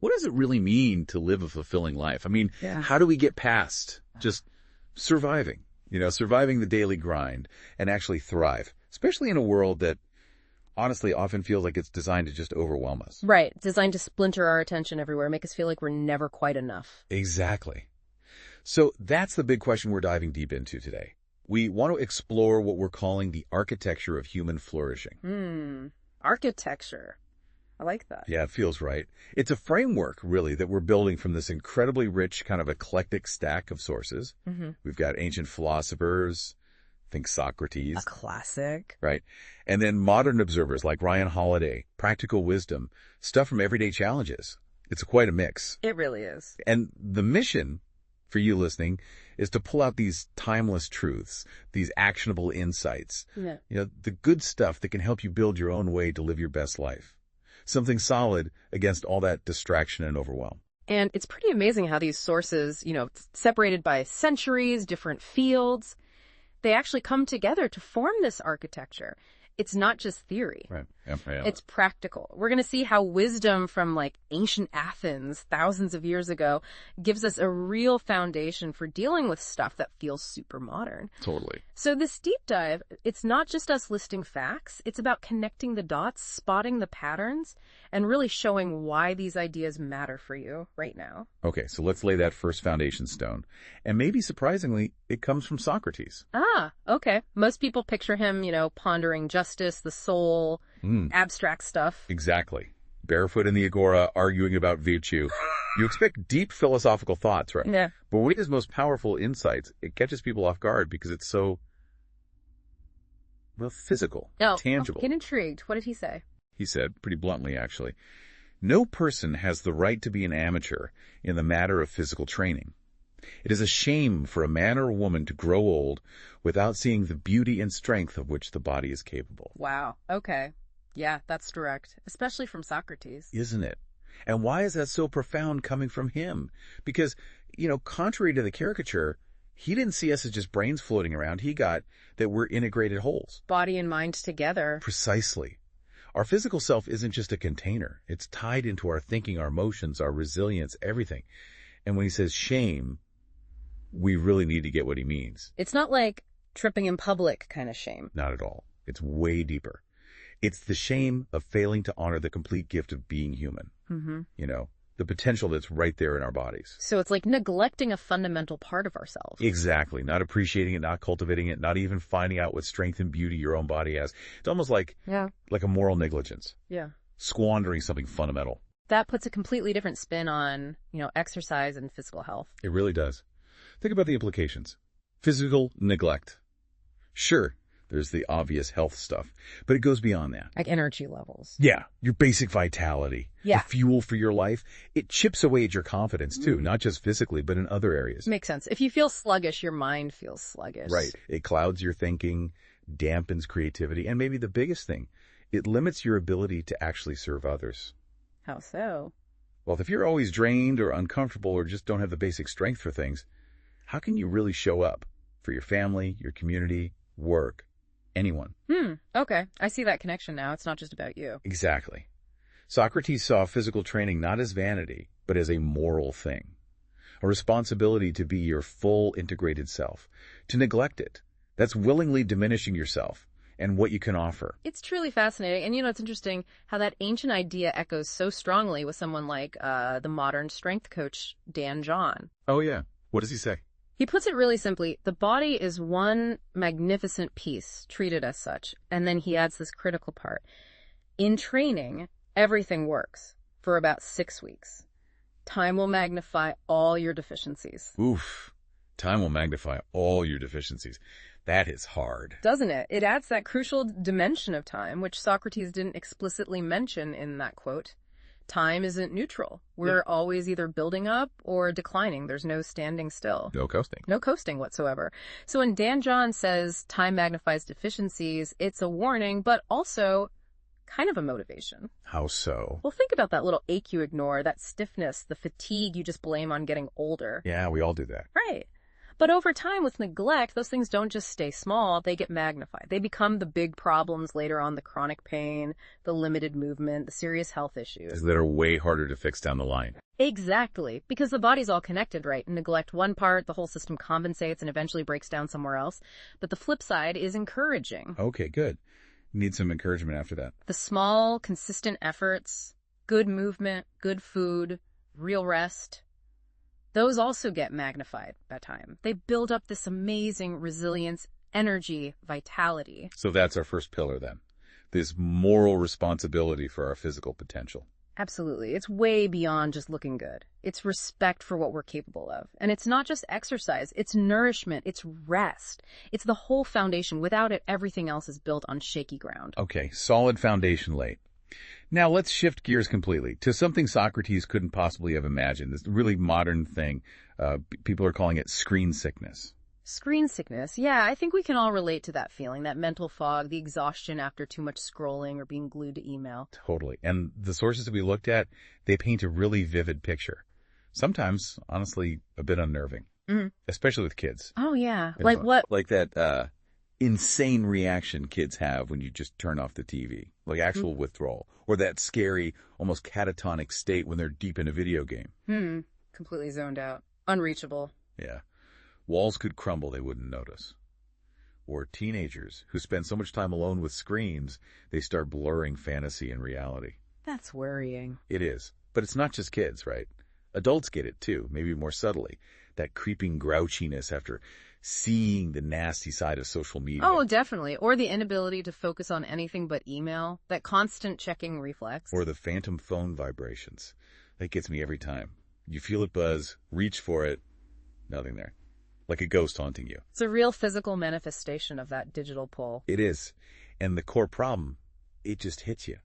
what does it really mean to live a fulfilling life? I mean, Yeah. how do we get past just surviving, surviving the daily grind and actually thrive, especially in a world that honestly often feels like it's designed to just overwhelm us? Right. Designed to splinter our attention everywhere, make us feel like we're never quite enough. Exactly. So that's the big question we're diving deep into today. We want to explore what we're calling the architecture of human flourishing. Architecture. I like that. Yeah, it feels right. It's a framework, really, that we're building from this incredibly rich kind of eclectic stack of sources. We've got ancient philosophers, think Socrates. A classic. Right? And then modern observers like Ryan Holiday, practical wisdom, stuff from everyday challenges. It's quite a mix. It really is. And the mission for you listening is to pull out these timeless truths, these actionable insights, the good stuff that can help you build your own way to live your best life. Something solid against all that distraction and overwhelm. And it's pretty amazing how these sources, separated by centuries, different fields, they actually come together to form this architecture. It's not just theory. Right. It's practical. We're going to see how wisdom from ancient Athens thousands of years ago gives us a real foundation for dealing with stuff that feels super modern. Totally. So this deep dive, it's not just us listing facts. It's about connecting the dots, spotting the patterns, and really showing why these ideas matter for you right now. Okay, so let's lay that first foundation stone. And maybe surprisingly, it comes from Socrates. Ah, okay. Most people picture him, pondering justice, the soul, abstract stuff. Exactly. Barefoot in the agora, arguing about virtue. You expect deep philosophical thoughts, right? Yeah. But when his most powerful insights, it catches people off guard because it's so, physical, tangible. Get intrigued. What did he say? He said, pretty bluntly actually, no person has the right to be an amateur in the matter of physical training. It is a shame for a man or a woman to grow old without seeing the beauty and strength of which the body is capable. Wow. Okay. Yeah, that's direct, especially from Socrates. Isn't it? And why is that so profound coming from him? Because, contrary to the caricature, he didn't see us as just brains floating around. He got that we're integrated wholes. Body and mind together. Precisely. Our physical self isn't just a container. It's tied into our thinking, our emotions, our resilience, everything. And when he says shame, we really need to get what he means. It's not like tripping in public kind of shame. Not at all. It's way deeper. It's the shame of failing to honor the complete gift of being human. The potential that's right there in our bodies. So it's like neglecting a fundamental part of ourselves. Exactly. Not appreciating it, not cultivating it, not even finding out what strength and beauty your own body has. It's almost like a moral negligence. Yeah. Squandering something fundamental. That puts a completely different spin on, exercise and physical health. It really does. Think about the implications. Physical neglect. Sure, there's the obvious health stuff, but it goes beyond that. Like energy levels. Yeah, your basic vitality. Yeah. The fuel for your life. It chips away at your confidence, too, not just physically, but in other areas. Makes sense. If you feel sluggish, your mind feels sluggish. Right. It clouds your thinking, dampens creativity, and maybe the biggest thing, it limits your ability to actually serve others. How so? Well, if you're always drained or uncomfortable or just don't have the basic strength for things, how can you really show up for your family, your community, work, anyone? Okay. I see that connection now. It's not just about you. Exactly. Socrates saw physical training not as vanity, but as a moral thing. A responsibility to be your full integrated self. To neglect it, that's willingly diminishing yourself and what you can offer. It's truly fascinating. And it's interesting how that ancient idea echoes so strongly with someone like the modern strength coach, Dan John. Oh, yeah. What does he say? He puts it really simply, the body is one magnificent piece, treated as such. And then he adds this critical part. In training, everything works for about 6 weeks. Time will magnify all your deficiencies. Oof. Time will magnify all your deficiencies. That is hard. Doesn't it? It adds that crucial dimension of time, which Socrates didn't explicitly mention in that quote. Time isn't neutral. We're always either building up or declining. There's no standing still. No coasting. No coasting whatsoever. So when Dan John says time magnifies deficiencies, it's a warning, but also kind of a motivation. How so? Well, think about that little ache you ignore, that stiffness, the fatigue you just blame on getting older. Yeah, we all do that. Right. But over time, with neglect, those things don't just stay small, they get magnified. They become the big problems later on, the chronic pain, the limited movement, the serious health issues. That are way harder to fix down the line. Exactly, because the body's all connected, right? Neglect one part, the whole system compensates and eventually breaks down somewhere else. But the flip side is encouraging. Okay, good. Need some encouragement after that. The small, consistent efforts, good movement, good food, real rest, those also get magnified by time. They build up this amazing resilience, energy, vitality. So that's our first pillar then. This moral responsibility for our physical potential. Absolutely. It's way beyond just looking good. It's respect for what we're capable of. And it's not just exercise. It's nourishment. It's rest. It's the whole foundation. Without it, everything else is built on shaky ground. Okay, solid foundation laid. Now let's shift gears completely to something Socrates couldn't possibly have imagined, this really modern thing. People are calling it screen sickness. Screen sickness. Yeah, I think we can all relate to that feeling, that mental fog, the exhaustion after too much scrolling or being glued to email. Totally. And the sources that we looked at, they paint a really vivid picture. Sometimes, honestly, a bit unnerving, especially with kids. Oh, yeah. Like what? Like that insane reaction kids have when you just turn off the TV, like actual withdrawal, or that scary, almost catatonic state when they're deep in a video game. Completely zoned out. Unreachable. Yeah. Walls could crumble, they wouldn't notice. Or teenagers who spend so much time alone with screens, they start blurring fantasy and reality. That's worrying. It is. But it's not just kids, right? Adults get it too, maybe more subtly. That creeping grouchiness after seeing the nasty side of social media. Oh, definitely. Or the inability to focus on anything but email. That constant checking reflex. Or the phantom phone vibrations. That gets me every time. You feel it buzz, reach for it, nothing there. Like a ghost haunting you. It's a real physical manifestation of that digital pull. It is. And the core problem, it just hits you.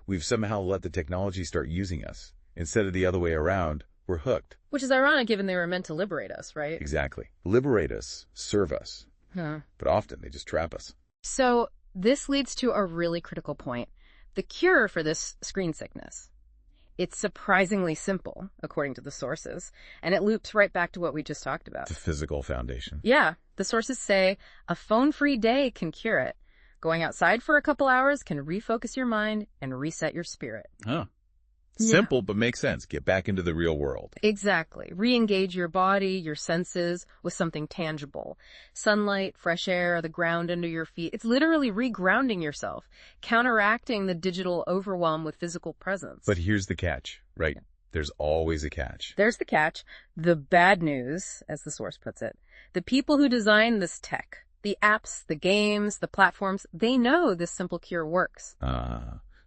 We've somehow let the technology start using us. Instead of the other way around, we're hooked. Which is ironic given they were meant to liberate us, right? Exactly. Liberate us, serve us. But often they just trap us. So this leads to a really critical point. The cure for this screen sickness. It's surprisingly simple, according to the sources, and it loops right back to what we just talked about. The physical foundation. Yeah, the sources say a phone-free day can cure it. Going outside for a couple hours can refocus your mind and reset your spirit. Huh. Simple, but makes sense. Get back into the real world. Exactly. Re-engage your body, your senses with something tangible. Sunlight, fresh air, the ground under your feet. It's literally regrounding yourself, counteracting the digital overwhelm with physical presence. But here's the catch, right? Yeah. There's always a catch. There's the catch. The bad news, as the source puts it. The people who design this tech, the apps, the games, the platforms, they know this simple cure works.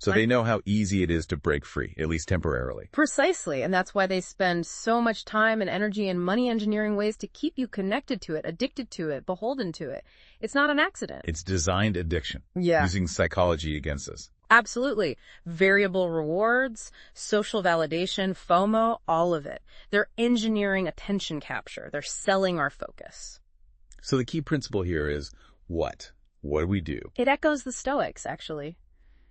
So they know how easy it is to break free, at least temporarily. Precisely, and that's why they spend so much time and energy and money engineering ways to keep you connected to it, addicted to it, beholden to it. It's not an accident. It's designed addiction. Yeah. Using psychology against us. Absolutely. Variable rewards, social validation, FOMO, all of it. They're engineering attention capture. They're selling our focus. So the key principle here is what? What do we do? It echoes the Stoics, actually.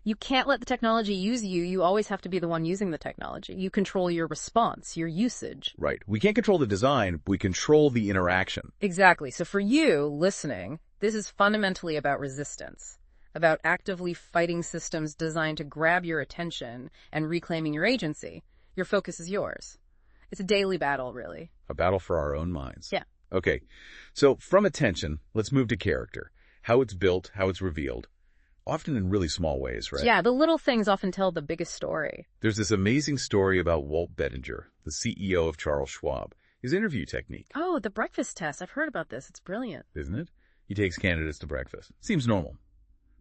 You can't let the technology use you. You always have to be the one using the technology. You control your response, your usage. Right. We can't control the design, but we control the interaction. Exactly. So for you, listening, this is fundamentally about resistance, about actively fighting systems designed to grab your attention and reclaiming your agency. Your focus is yours. It's a daily battle, really. A battle for our own minds. Yeah. Okay. So from attention, let's move to character. How it's built, how it's revealed. Often in really small ways, right? Yeah, the little things often tell the biggest story. There's this amazing story about Walt Bettinger, the CEO of Charles Schwab, his interview technique. Oh, the breakfast test. I've heard about this. It's brilliant. Isn't it? He takes candidates to breakfast. Seems normal.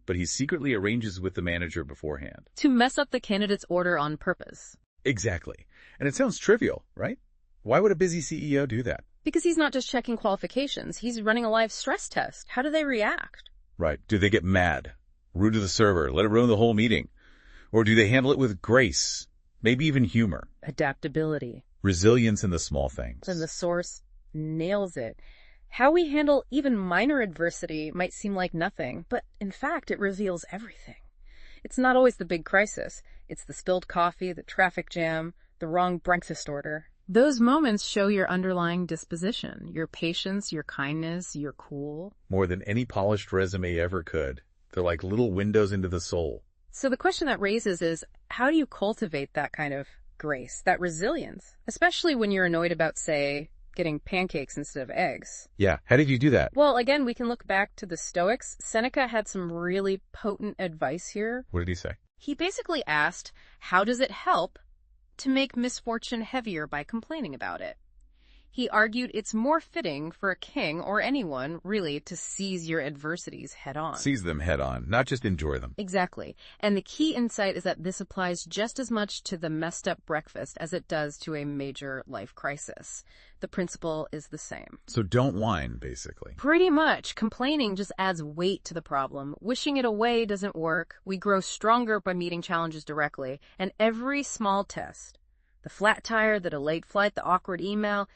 But he secretly arranges with the manager beforehand. To mess up the candidate's order on purpose. Exactly. And it sounds trivial, right? Why would a busy CEO do that? Because he's not just checking qualifications. He's running a live stress test. How do they react? Right. Do they get mad? Rude to the server, let it ruin the whole meeting? Or do they handle it with grace, maybe even humor? Adaptability. Resilience in the small things. And the source nails it. How we handle even minor adversity might seem like nothing, but in fact it reveals everything. It's not always the big crisis. It's the spilled coffee, the traffic jam, the wrong breakfast order. Those moments show your underlying disposition, your patience, your kindness, your cool. More than any polished resume ever could. They're like little windows into the soul. So the question that raises is, how do you cultivate that kind of grace, that resilience, especially when you're annoyed about, say, getting pancakes instead of eggs? Yeah, how did you do that? Well, again, we can look back to the Stoics. Seneca had some really potent advice here. What did he say? He basically asked, how does it help to make misfortune heavier by complaining about it? He argued it's more fitting for a king, or anyone, really, to seize your adversities head on. Seize them head on, not just enjoy them. Exactly. And the key insight is that this applies just as much to the messed up breakfast as it does to a major life crisis. The principle is the same. So don't whine, basically. Pretty much. Complaining just adds weight to the problem. Wishing it away doesn't work. We grow stronger by meeting challenges directly. And every small test, the flat tire, the delayed flight, the awkward email,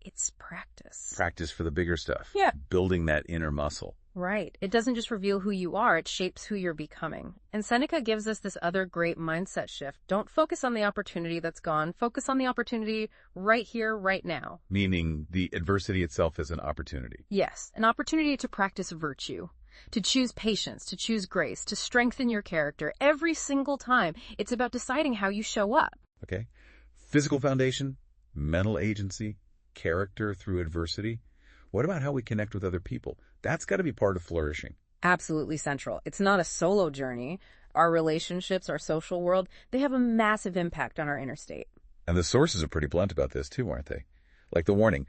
it's practice. Practice for the bigger stuff. Yeah. Building that inner muscle. Right. It doesn't just reveal who you are, it shapes who you're becoming. And Seneca gives us this other great mindset shift. Don't focus on the opportunity that's gone. Focus on the opportunity right here, right now. Meaning the adversity itself is an opportunity. Yes, an opportunity to practice virtue, to choose patience, to choose grace, to strengthen your character every single time. It's about deciding how you show up. Okay. Physical foundation, mental agency, character through adversity. What about how we connect with other people? That's got to be part of flourishing. Absolutely central. It's not a solo journey. Our relationships, our social world, they have a massive impact on our inner state. And the sources are pretty blunt about this too, aren't they? Like the warning,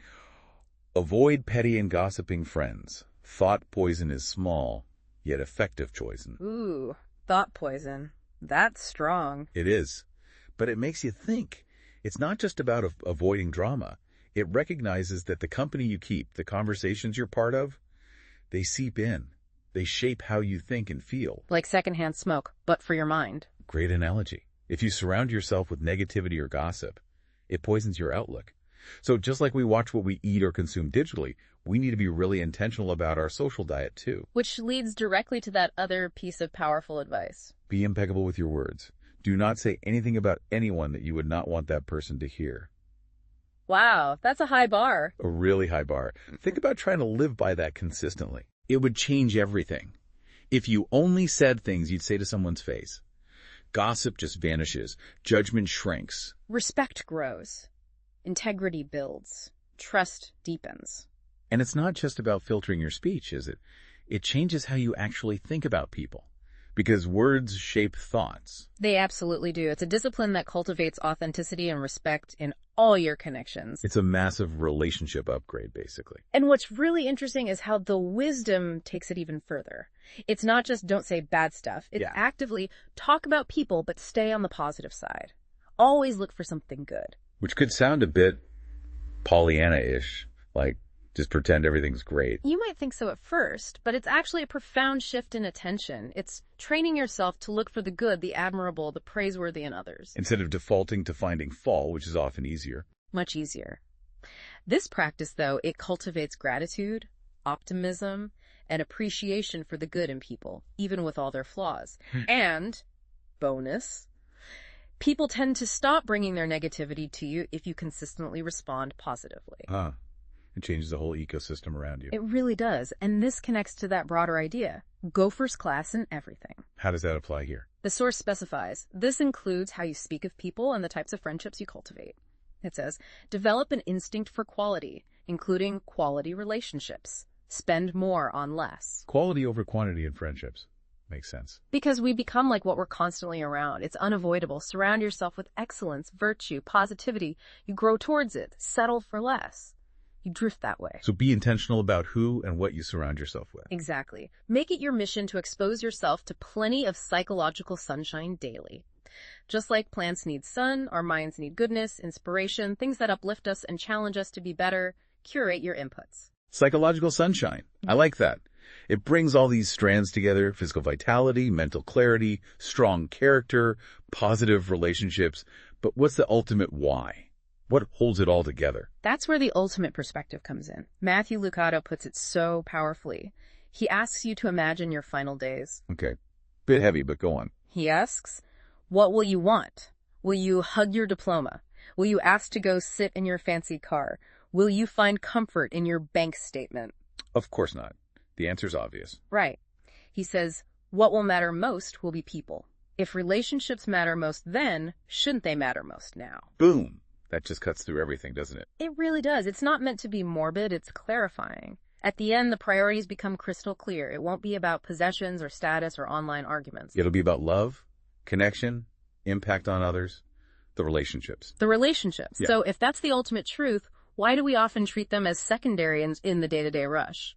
avoid petty and gossiping friends. Thought poison is small, yet effective poison. Ooh, thought poison. That's strong. It is. But it makes you think. It's not just about avoiding drama. It recognizes that the company you keep, the conversations you're part of, they seep in. They shape how you think and feel. Like secondhand smoke, but for your mind. Great analogy. If you surround yourself with negativity or gossip, it poisons your outlook. So just like we watch what we eat or consume digitally, we need to be really intentional about our social diet too. Which leads directly to that other piece of powerful advice. Be impeccable with your words. Do not say anything about anyone that you would not want that person to hear. Wow, that's a high bar. A really high bar. Think about trying to live by that consistently. It would change everything. If you only said things you'd say to someone's face. Gossip just vanishes. Judgment shrinks. Respect grows. Integrity builds. Trust deepens. And it's not just about filtering your speech, is it? It changes how you actually think about people. Because words shape thoughts. They absolutely do. It's a discipline that cultivates authenticity and respect in all your connections. It's a massive relationship upgrade, basically. And what's really interesting is how the wisdom takes it even further. It's not just don't say bad stuff. It's actively talk about people, but stay on the positive side. Always look for something good. Which could sound a bit Pollyanna-ish, like just pretend everything's great. You might think so at first, but it's actually a profound shift in attention. It's training yourself to look for the good, the admirable, the praiseworthy in others. Instead of defaulting to finding fault, which is often easier. Much easier. This practice, though, it cultivates gratitude, optimism, and appreciation for the good in people, even with all their flaws. And, bonus, people tend to stop bringing their negativity to you if you consistently respond positively. It changes the whole ecosystem around you. It really does. And this connects to that broader idea. Go first class in everything. How does that apply here? The source specifies, this includes how you speak of people and the types of friendships you cultivate. It says, develop an instinct for quality, including quality relationships. Spend more on less. Quality over quantity in friendships. Makes sense. Because we become like what we're constantly around. It's unavoidable. Surround yourself with excellence, virtue, positivity. You grow towards it. Settle for less. You drift that way. So be intentional about who and what you surround yourself with. Exactly. Make it your mission to expose yourself to plenty of psychological sunshine daily. Just like plants need sun, our minds need goodness, inspiration, things that uplift us and challenge us to be better. Curate your inputs. Psychological sunshine. I like that. It brings all these strands together: physical vitality, mental clarity, strong character, positive relationships. But what's the ultimate why? What holds it all together? That's where the ultimate perspective comes in. Matthew Lucado puts it so powerfully. He asks you to imagine your final days. Okay. Bit heavy, but go on. He asks, what will you want? Will you hug your diploma? Will you ask to go sit in your fancy car? Will you find comfort in your bank statement? Of course not. The answer's obvious. Right. He says, what will matter most will be people. If relationships matter most then, shouldn't they matter most now? Boom. That just cuts through everything, doesn't it? It really does. It's not meant to be morbid, it's clarifying. At the end, the priorities become crystal clear. It won't be about possessions or status or online arguments. It'll be about love, connection, impact on others, the relationships. The relationships. Yeah. So if that's the ultimate truth, why do we often treat them as secondary in the day-to-day rush?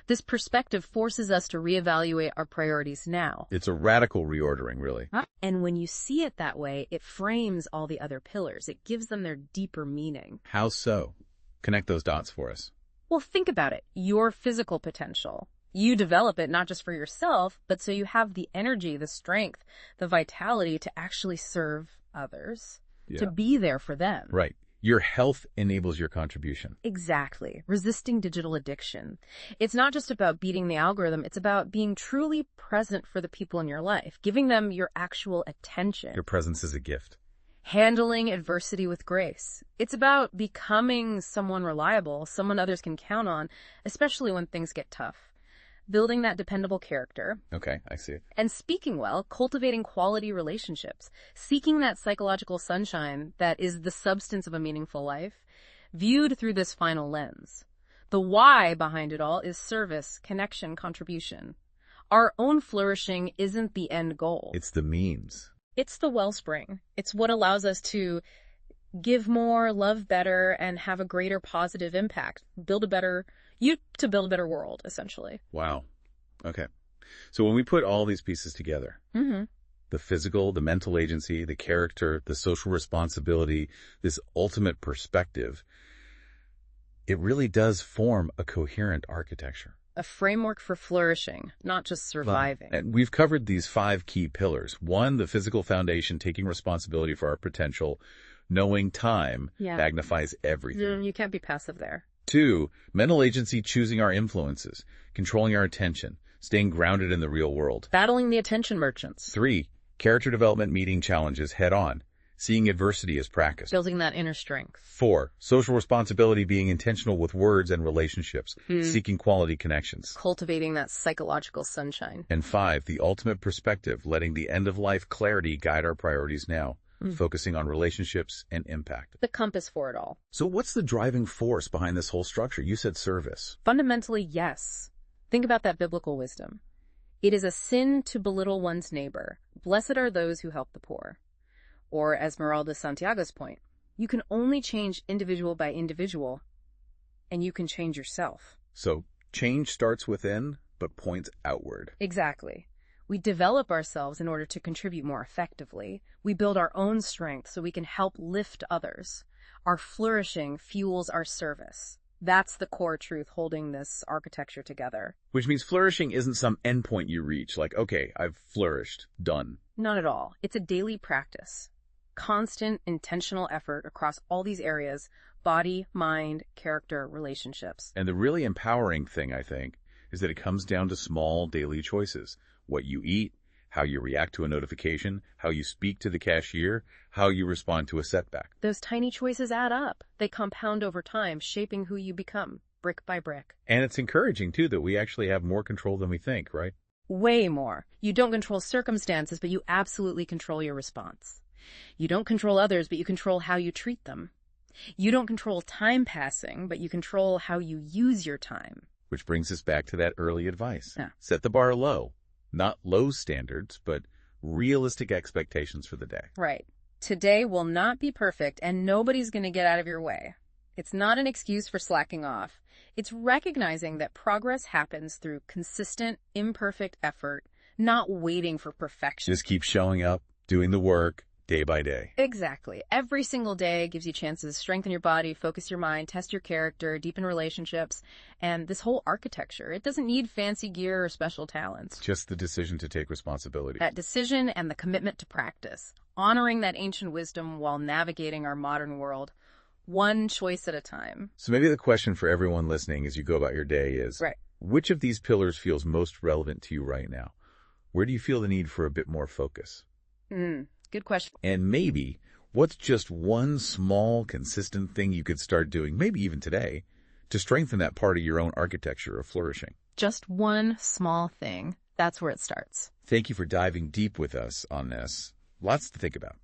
This perspective forces us to reevaluate our priorities now. It's a radical reordering, really. And when you see it that way, it frames all the other pillars. It gives them their deeper meaning. How so? Connect those dots for us. Well, think about it. Your physical potential. You develop it not just for yourself, but so you have the energy, the strength, the vitality to actually serve others, to be there for them. Right. Your health enables your contribution. Exactly. Resisting digital addiction. It's not just about beating the algorithm. It's about being truly present for the people in your life, giving them your actual attention. Your presence is a gift. Handling adversity with grace. It's about becoming someone reliable, someone others can count on, especially when things get tough. Building that dependable character. Okay, I see it. And speaking well, cultivating quality relationships, seeking that psychological sunshine that is the substance of a meaningful life, viewed through this final lens. The why behind it all is service, connection, contribution. Our own flourishing isn't the end goal. It's the means. It's the wellspring. It's what allows us to give more, love better, and have a greater positive impact. Build a better world, essentially. Wow. Okay. So when we put all these pieces together, the physical, the mental agency, the character, the social responsibility, this ultimate perspective, it really does form a coherent architecture. A framework for flourishing, not just surviving. And we've covered these 5 key pillars. 1, the physical foundation, taking responsibility for our potential. Knowing time magnifies everything. You can't be passive there. 2, mental agency, choosing our influences, controlling our attention, staying grounded in the real world. Battling the attention merchants. 3, character development, meeting challenges head on, seeing adversity as practice. Building that inner strength. 4, social responsibility, being intentional with words and relationships, seeking quality connections. Cultivating that psychological sunshine. And 5, the ultimate perspective, letting the end-of-life clarity guide our priorities now. Focusing on relationships and impact. The compass for it all. So what's the driving force behind this whole structure? You said service. Fundamentally, yes. Think about that biblical wisdom. It is a sin to belittle one's neighbor. Blessed are those who help the poor. Or Esmeralda Santiago's point, you can only change individual by individual, and you can change yourself. So change starts within, but points outward. Exactly. We develop ourselves in order to contribute more effectively. We build our own strength so we can help lift others. Our flourishing fuels our service. That's the core truth holding this architecture together. Which means flourishing isn't some endpoint you reach, like, okay, I've flourished, done. Not at all. It's a daily practice. Constant, intentional effort across all these areas: body, mind, character, relationships. And the really empowering thing, I think, is that it comes down to small daily choices. What you eat, how you react to a notification, how you speak to the cashier, how you respond to a setback. Those tiny choices add up. They compound over time, shaping who you become, brick by brick. And it's encouraging, too, that we actually have more control than we think, right? Way more. You don't control circumstances, but you absolutely control your response. You don't control others, but you control how you treat them. You don't control time passing, but you control how you use your time. Which brings us back to that early advice. Yeah. Set the bar low. Not low standards, but realistic expectations for the day. Right. Today will not be perfect, and nobody's going to get out of your way. It's not an excuse for slacking off. It's recognizing that progress happens through consistent, imperfect effort, not waiting for perfection. Just keep showing up, doing the work, day by day. Exactly. Every single day gives you chances to strengthen your body, focus your mind, test your character, deepen relationships, and this whole architecture. It doesn't need fancy gear or special talents. Just the decision to take responsibility. That decision and the commitment to practice, honoring that ancient wisdom while navigating our modern world, one choice at a time. So maybe the question for everyone listening as you go about your day is, which of these pillars feels most relevant to you right now? Where do you feel the need for a bit more focus? Good question. And maybe, What's just one small, consistent thing you could start doing, maybe even today, to strengthen that part of your own architecture of flourishing? Just one small thing. That's where it starts. Thank you for diving deep with us on this. Lots to think about.